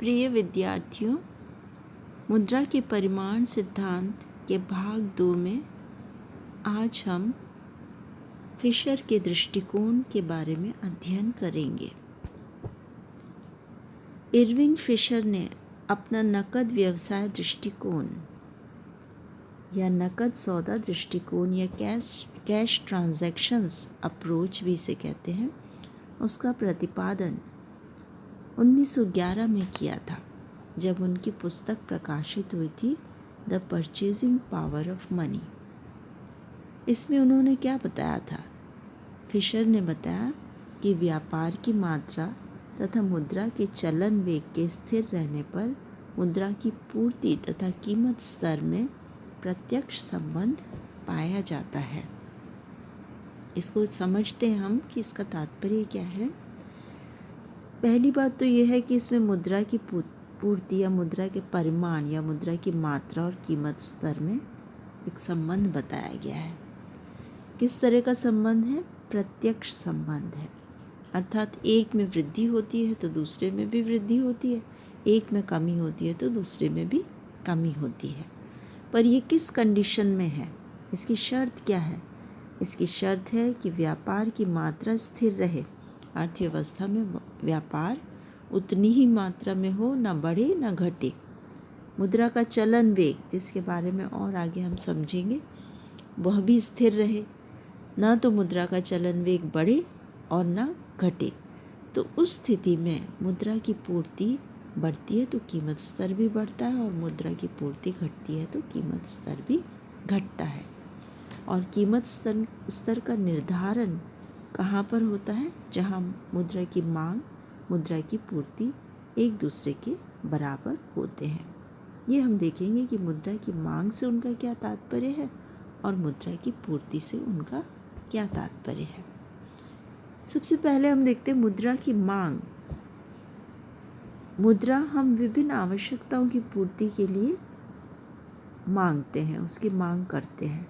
प्रिय विद्यार्थियों, मुद्रा के परिमाण सिद्धांत के भाग 2 में आज हम फिशर के दृष्टिकोण के बारे में अध्ययन करेंगे। इरविंग फिशर ने अपना नकद व्यवसाय दृष्टिकोण या नकद सौदा दृष्टिकोण या कैश ट्रांजैक्शंस अप्रोच भी इसे कहते हैं, उसका प्रतिपादन 1911 में किया था, जब उनकी पुस्तक प्रकाशित हुई थी the purchasing power of money. इसमें उन्होंने क्या बताया था? फिशर ने बताया कि व्यापार की मात्रा तथा मुद्रा के चलन वेग के स्थिर रहने पर मुद्रा की पूर्ति तथा कीमत स्तर में प्रत्यक्ष संबंध पाया जाता है। इसको समझते हैं हम कि इसका तात्पर्य क्या है। पहली बात तो यह है कि इसमें मुद्रा की पूर्ति या मुद्रा के परिमाण या मुद्रा की मात्रा और कीमत स्तर में एक संबंध बताया गया है। किस तरह का संबंध है? प्रत्यक्ष संबंध है, अर्थात एक में वृद्धि होती है तो दूसरे में भी वृद्धि होती है, एक में कमी होती है तो दूसरे में भी कमी होती है। पर ये किस कंडीशन में है? इसकी शर्त क्या है? इसकी शर्त है कि व्यापार की मात्रा स्थिर रहे। अर्थव्यवस्था में व्यापार उतनी ही मात्रा में हो, ना बढ़े ना घटे। मुद्रा का चलन वेग, जिसके बारे में और आगे हम समझेंगे, वह भी स्थिर रहे, ना तो मुद्रा का चलन वेग बढ़े और ना घटे। तो उस स्थिति में मुद्रा की पूर्ति बढ़ती है तो कीमत स्तर भी बढ़ता है, और मुद्रा की पूर्ति घटती है तो कीमत स्तर भी घटता है। और कीमत स्तर का निर्धारण कहाँ पर होता है? जहाँ मुद्रा की मांग, मुद्रा की पूर्ति एक दूसरे के बराबर होते हैं। ये हम देखेंगे कि मुद्रा की मांग से उनका क्या तात्पर्य है और मुद्रा की पूर्ति से उनका क्या तात्पर्य है। सबसे पहले हम देखते हैं मुद्रा की मांग। मुद्रा हम विभिन्न आवश्यकताओं की पूर्ति के लिए मांगते हैं, उसकी मांग करते हैं।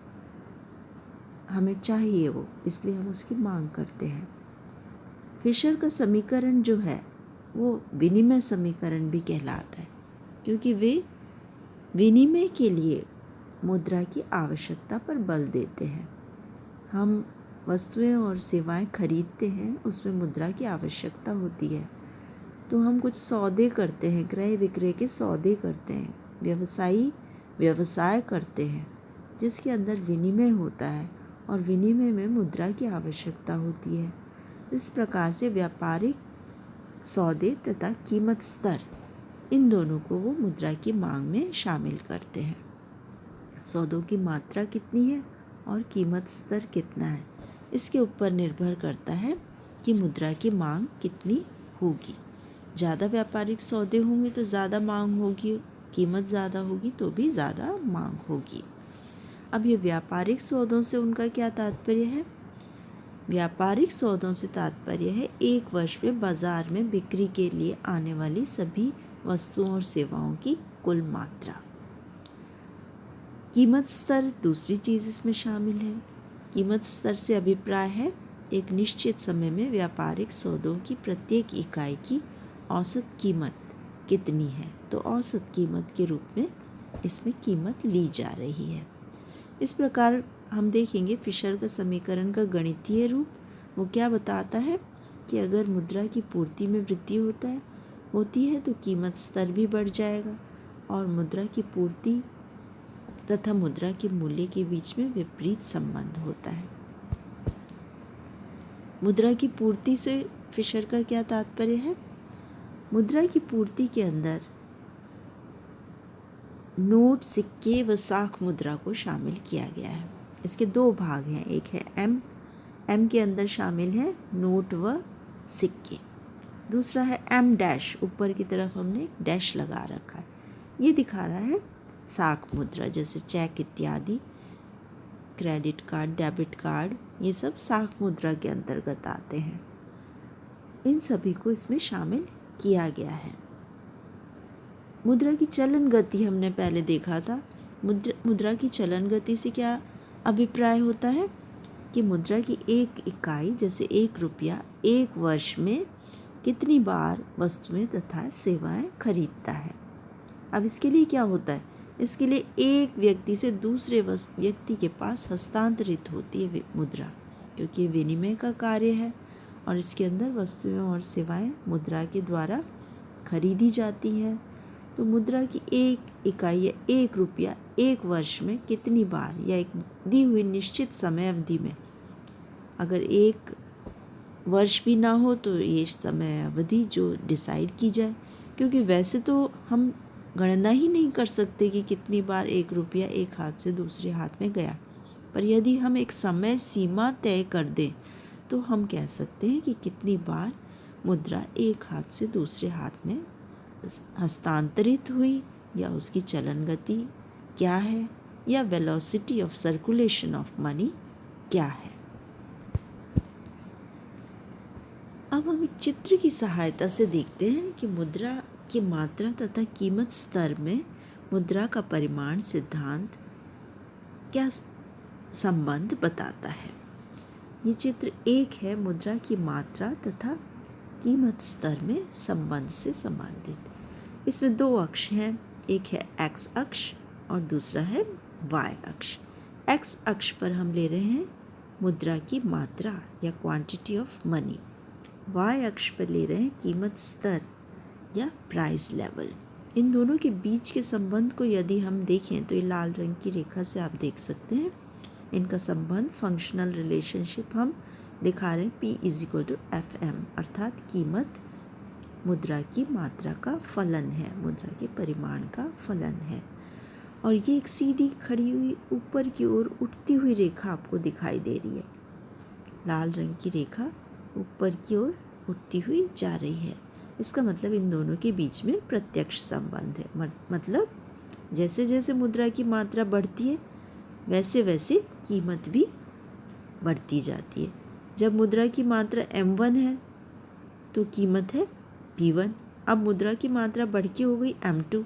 हमें चाहिए वो, इसलिए हम उसकी मांग करते हैं। फिशर का समीकरण जो है वो विनिमय समीकरण भी कहलाता है, क्योंकि वे विनिमय के लिए मुद्रा की आवश्यकता पर बल देते हैं। हम वस्तुएं और सेवाएं खरीदते हैं, उसमें मुद्रा की आवश्यकता होती है, तो हम कुछ सौदे करते हैं, क्रय विक्रय के सौदे करते हैं, व्यवसाय करते हैं, जिसके अंदर विनिमय होता है और विनिमय में मुद्रा की आवश्यकता होती है। इस प्रकार से व्यापारिक सौदे तथा कीमत स्तर, इन दोनों को वो मुद्रा की मांग में शामिल करते हैं। सौदों की मात्रा कितनी है और कीमत स्तर कितना है, इसके ऊपर निर्भर करता है कि मुद्रा की मांग कितनी होगी। ज़्यादा व्यापारिक सौदे होंगे तो ज़्यादा मांग होगी, कीमत ज़्यादा होगी तो भी ज़्यादा मांग होगी। अब ये व्यापारिक सौदों से उनका क्या तात्पर्य है? व्यापारिक सौदों से तात्पर्य है एक वर्ष में बाजार में बिक्री के लिए आने वाली सभी वस्तुओं और सेवाओं की कुल मात्रा। कीमत स्तर दूसरी चीज़ इसमें शामिल है। कीमत स्तर से अभिप्राय है एक निश्चित समय में व्यापारिक सौदों की प्रत्येक इकाई की औसत कीमत कितनी है, तो औसत कीमत के रूप में इसमें कीमत ली जा रही है। इस प्रकार हम देखेंगे फिशर का समीकरण का गणितीय रूप वो क्या बताता है कि अगर मुद्रा की पूर्ति में वृद्धि होती है तो कीमत स्तर भी बढ़ जाएगा, और मुद्रा की पूर्ति तथा मुद्रा के मूल्य के बीच में विपरीत संबंध होता है। मुद्रा की पूर्ति से फिशर का क्या तात्पर्य है? मुद्रा की पूर्ति के अंदर नोट, सिक्के व साख मुद्रा को शामिल किया गया है। इसके दो भाग हैं, एक है एम के अंदर शामिल है नोट व सिक्के, दूसरा है एम डैश, ऊपर की तरफ हमने डैश लगा रखा है। ये दिखा रहा है साख मुद्रा, जैसे चेक इत्यादि, क्रेडिट कार्ड, डेबिट कार्ड, ये सब साख मुद्रा के अंतर्गत आते हैं। इन सभी को इसमें शामिल किया गया है। मुद्रा की चलन गति हमने पहले देखा था। मुद्रा की चलन गति से क्या अभिप्राय होता है कि मुद्रा की एक इकाई, जैसे 1 रुपया, 1 वर्ष में कितनी बार वस्तुएं तथा सेवाएं खरीदता है। अब इसके लिए क्या होता है, इसके लिए एक व्यक्ति से दूसरे व्यक्ति के पास हस्तांतरित होती है मुद्रा, क्योंकि विनिमय का कार्य है और इसके अंदर वस्तुएं और सेवाएं मुद्रा के द्वारा खरीदी जाती हैं। तो मुद्रा की एक इकाई या एक रुपया एक वर्ष में कितनी बार या एक दी हुई निश्चित समय अवधि में, अगर एक वर्ष भी ना हो तो ये समय अवधि जो डिसाइड की जाए, क्योंकि वैसे तो हम गणना ही नहीं कर सकते कि कितनी बार एक रुपया एक हाथ से दूसरे हाथ में गया, पर यदि हम एक समय सीमा तय कर दें तो हम कह सकते हैं कि कितनी बार मुद्रा एक हाथ से दूसरे हाथ में हस्तांतरित हुई, या उसकी चलन गति क्या है, या velocity of circulation of money क्या है। अब हम एक चित्र की सहायता से देखते हैं कि मुद्रा की मात्रा तथा कीमत स्तर में मुद्रा का परिमाण सिद्धांत क्या संबंध बताता है। ये चित्र एक है मुद्रा की मात्रा तथा कीमत स्तर में संबंध से संबंधित। इसमें दो अक्ष हैं, एक है एक्स अक्ष और दूसरा है वाई अक्ष। एक्स अक्ष पर हम ले रहे हैं मुद्रा की मात्रा या क्वांटिटी ऑफ मनी, वाई अक्ष पर ले रहे हैं कीमत स्तर या प्राइस लेवल। इन दोनों के बीच के संबंध को यदि हम देखें तो ये लाल रंग की रेखा से आप देख सकते हैं इनका संबंध, फंक्शनल रिलेशनशिप हम दिखा रहे हैं P=FM, अर्थात कीमत मुद्रा की मात्रा का फलन है, मुद्रा के परिमाण का फलन है। और ये एक सीधी खड़ी हुई ऊपर की ओर उठती हुई रेखा आपको दिखाई दे रही है। लाल रंग की रेखा ऊपर की ओर उठती हुई जा रही है। इसका मतलब इन दोनों के बीच में प्रत्यक्ष संबंध है। मतलब जैसे जैसे मुद्रा की मात्रा बढ़ती है वैसे वैसे कीमत भी बढ़ती जाती है। जब मुद्रा की मात्रा M1 है तो कीमत है P1। अब मुद्रा की मात्रा बढ़ के हो गई M2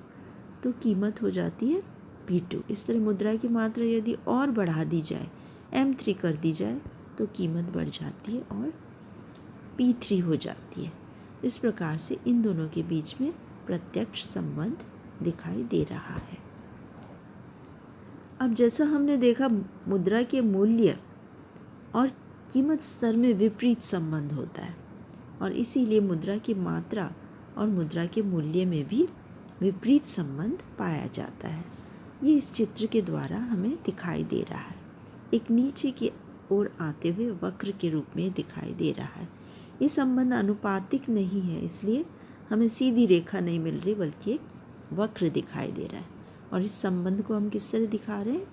तो कीमत हो जाती है P2। इस तरह मुद्रा की मात्रा यदि और बढ़ा दी जाए, M3 कर दी जाए तो कीमत बढ़ जाती है और P3 हो जाती है। इस प्रकार से इन दोनों के बीच में प्रत्यक्ष संबंध दिखाई दे रहा है। अब जैसा हमने देखा मुद्रा के मूल्य और कीमत स्तर में विपरीत संबंध होता है और इसीलिए मुद्रा की मात्रा और मुद्रा के मूल्य में भी विपरीत संबंध पाया जाता है। ये इस चित्र के द्वारा हमें दिखाई दे रहा है। एक नीचे की ओर आते हुए वक्र के रूप में दिखाई दे रहा है। ये संबंध अनुपातिक नहीं है, इसलिए हमें सीधी रेखा नहीं मिल रही बल्कि एक वक्र दिखाई दे रहा है। और इस संबंध को हम किस तरह दिखा रहे हैं,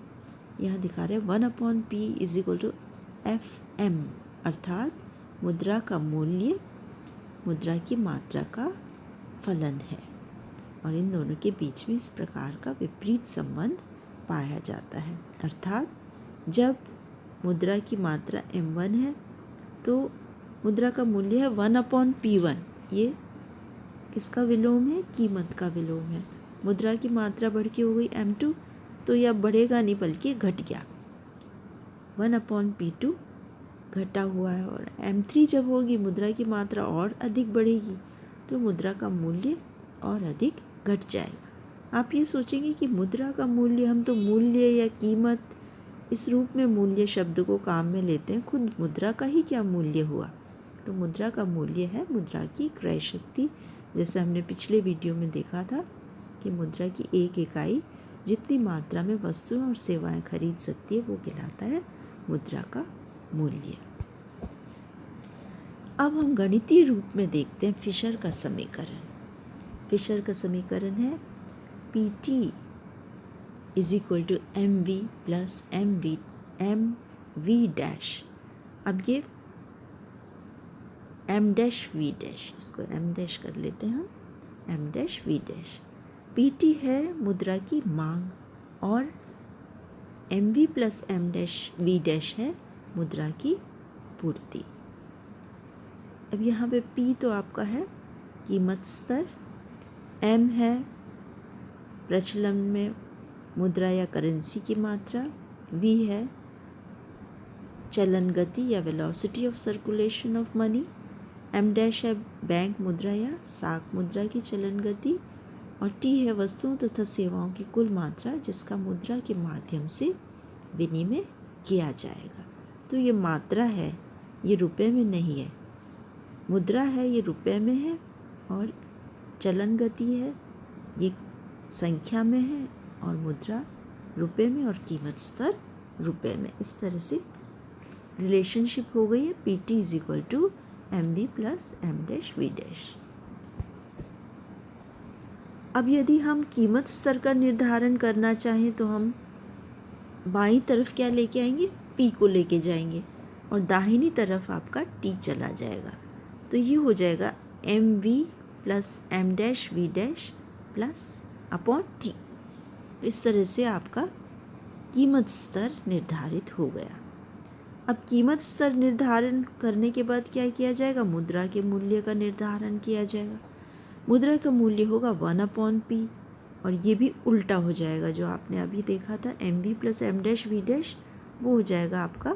यहाँ दिखा रहे हैं 1/P=FM, अर्थात मुद्रा का मूल्य मुद्रा की मात्रा का फलन है। और इन दोनों के बीच में इस प्रकार का विपरीत संबंध पाया जाता है। अर्थात जब मुद्रा की मात्रा M1 है तो मुद्रा का मूल्य है 1/P1। ये किसका विलोम है, कीमत का विलोम है। मुद्रा की मात्रा बढ़ के हो गई M2 तो यह बढ़ेगा नहीं बल्कि घट गया, 1/P2 घटा हुआ है। और M3 जब होगी मुद्रा की मात्रा और अधिक बढ़ेगी तो मुद्रा का मूल्य और अधिक घट जाएगा। आप ये सोचेंगे कि मुद्रा का मूल्य, हम तो मूल्य या कीमत इस रूप में मूल्य शब्द को काम में लेते हैं, खुद मुद्रा का ही क्या मूल्य हुआ। तो मुद्रा का मूल्य है मुद्रा की क्रय शक्ति। जैसे हमने पिछले वीडियो में देखा था कि मुद्रा की एक इकाई जितनी मात्रा में वस्तुएं और सेवाएं खरीद सकती है वो कहलाता है मुद्रा का मूल्य। अब हम गणितीय रूप में देखते हैं फिशर का समीकरण। फिशर का समीकरण है PT=MV + MV'। अब ये M'(V'), इसको M' कर लेते हैं हम, M'(V'). PT है मुद्रा की मांग और MV + M'(V') है मुद्रा की पूर्ति। अब यहाँ पे P तो आपका है कीमत स्तर, M है प्रचलन में मुद्रा या करेंसी की मात्रा, V है चलन गति या velocity of circulation of money, M dash है बैंक मुद्रा या साख मुद्रा की चलन गति, और टी है वस्तुओं तथा सेवाओं की कुल मात्रा जिसका मुद्रा के माध्यम से विनिमय किया जाएगा। तो ये मात्रा है, ये रुपए में नहीं है, मुद्रा है ये रुपए में है, और चलन गति है ये संख्या में है, और मुद्रा रुपए में, और कीमत स्तर रुपए में। इस तरह से रिलेशनशिप हो गई है PT is equal to MV plus M dash V dash. अब यदि हम कीमत स्तर का निर्धारण करना चाहें तो हम बाईं तरफ क्या लेके आएंगे, P को लेके जाएंगे, और दाहिनी तरफ आपका T चला जाएगा। तो ये हो जाएगा MV plus M dash V dash plus upon T। इस तरह से आपका कीमत स्तर निर्धारित हो गया। अब कीमत स्तर निर्धारण करने के बाद क्या किया जाएगा, मुद्रा के मूल्य का निर्धारण किया जाएगा। मुद्रा का मूल्य होगा 1/P, और ये भी उल्टा हो जाएगा, जो आपने अभी देखा था MV plus M dash V dash, वो हो जाएगा आपका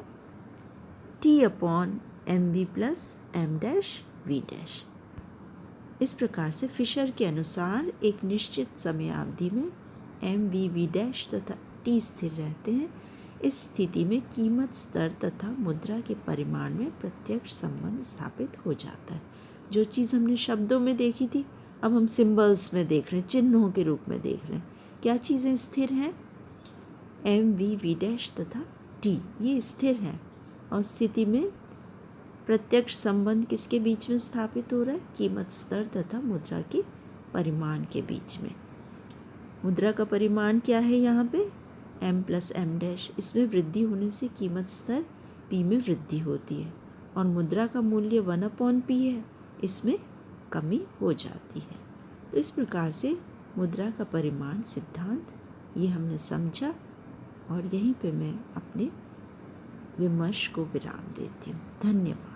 T/MV plus M dash V dash. इस प्रकार से फिशर के अनुसार एक निश्चित समय अवधि में MV V डैश तथा T स्थिर रहते हैं। इस स्थिति में कीमत स्तर तथा मुद्रा के परिमाण में प्रत्यक्ष संबंध स्थापित हो जाता है। जो चीज़ हमने शब्दों में देखी थी, अब हम सिंबल्स में देख रहे हैं, चिन्हों के रूप में देख रहे हैं। क्या चीज़ें स्थिर हैं, MV V डैश तथा T ये स्थिर हैं, और स्थिति में प्रत्यक्ष संबंध किसके बीच में स्थापित हो रहा है, कीमत स्तर तथा मुद्रा के परिमाण के बीच में। मुद्रा का परिमाण क्या है यहाँ पे, M प्लस M डैश, इसमें वृद्धि होने से कीमत स्तर P में वृद्धि होती है, और मुद्रा का मूल्य 1/P है, इसमें कमी हो जाती है। तो इस प्रकार से मुद्रा का परिमाण सिद्धांत ये हमने समझा, और यहीं पे मैं अपने विमर्श को विराम देती हूँ। धन्यवाद।